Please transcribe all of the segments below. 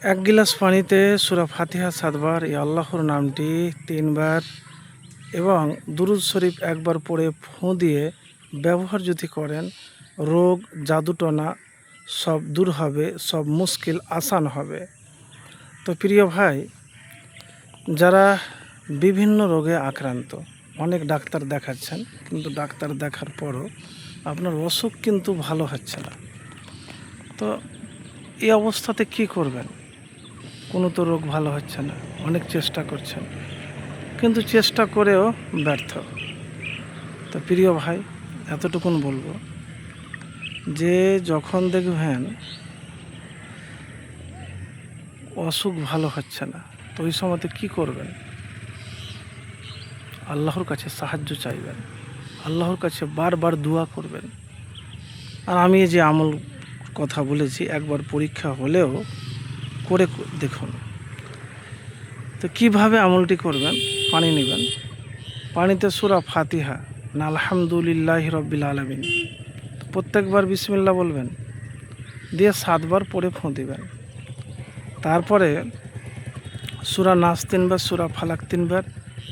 এক গিলাস পানিতে সূরা ফাতিহা ৭ বার, এই আল্লাহর নামটি ৩ বার এবং দুরূদ শরীফ একবার পড়ে ফু দিয়ে ব্যবহার যদি করেন, রোগ জাদুটনা সব দূর হবে, সব মুশকিল আসান হবে। তো প্রিয় ভাই, যারা বিভিন্ন রোগে আক্রান্ত, অনেক ডাক্তার দেখাচ্ছেন, কিন্তু ডাক্তার দেখার পরও আপনার অসুখ কিন্তু ভালো হচ্ছে না। তো এই অবস্থাতে কি করবেন? কোনো তো রোগ ভালো হচ্ছে না, অনেক চেষ্টা করছেন, কিন্তু চেষ্টা করেও ব্যর্থ। তো প্রিয় ভাই, এতটুকুন বলবো যে যখন দেখবেন অসুখ ভালো হচ্ছে না, তো ওই সময়তে কী করবেন? আল্লাহর কাছে সাহায্য চাইবেন, আল্লাহর কাছে বারবার দোয়া করবেন। আর আমি যে আমল কথা বলেছি, একবার পরীক্ষা হলেও করে দেখুন। তো কিভাবে আমলটি করবেন? পানি নেবেন, পানিতে সূরা ফাতিহা না আলহামদুলিল্লাহি রাব্বিল আলামিন প্রত্যেকবার বিসমিল্লাহ বলবেন, দিয়ে ৭ বার পড়ে ফু দিবেন। তারপরে সূরা নাস ৩ বার, সূরা ফালাক ৩ বার,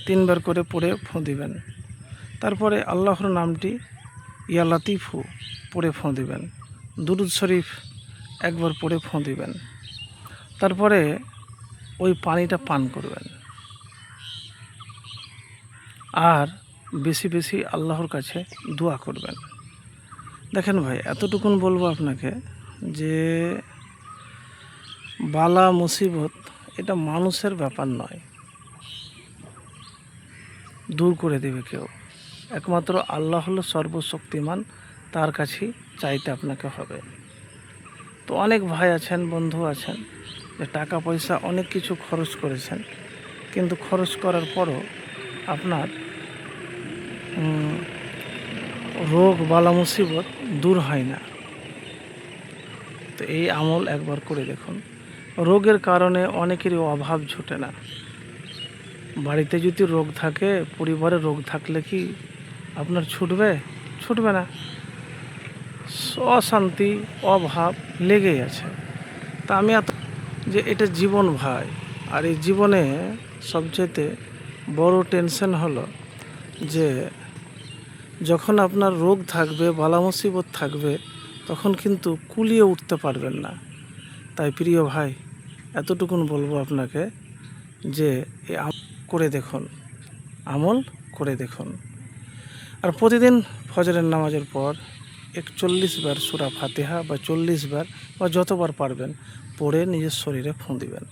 ৩ বার করে পড়ে ফু দিবেন। তারপরে আল্লাহর নামটি ইয়া লাতিফু পড়ে ফু দিবেন। দুরূদ শরীফ একবার পড়ে ফু দিবেন। তারপরে ওই পানিটা পান করবেন আর বেশি বেশি আল্লাহর কাছে দোয়া করবেন। দেখেন ভাই, এতটুকুন বলবো আপনাকে যে বালা মুসিবত এটা মানুষের ব্যাপার নয়, দূর করে দেবে কেউ, একমাত্র আল্লাহ হলো সর্বশক্তিমান, তার কাছেই চাইতে আপনাকে হবে। তো অনেক ভাই আছেন, বন্ধু আছেন, যে টাকা পয়সা অনেক কিছু খরচ করেছেন, কিন্তু খরচ করার পরও আপনার রোগ বালা মুসিবত দূর হয় না। তো এই আমল একবার করে দেখুন। রোগের কারণে অনেকেরই অভাব ছুটে না। বাড়িতে যদি রোগ থাকে, পরিবারে রোগ থাকলে কি আপনার ছুটবে? ছুটবে না। অশান্তি, অভাব লেগেই আছে। তা আমি যে এটা জীবন ভাই, আর এই জীবনে সবচেয়ে বড় টেনশন হলো যে যখন আপনার রোগ থাকবে, বালা মুসিবত থাকবে, তখন কিন্তু কুলিয়ে উঠতে পারবেন না। তাই প্রিয় ভাই, এতটুকুন বলবো আপনাকে যে এই করে দেখুন, আমল করে দেখুন। আর প্রতিদিন ফজরের নামাজের পর ৪১ বার সূরা ফাতিহা বা ৪০ বার বা যতবার পারবেন পড়ে নিজের শরীরে ফু দিবেন।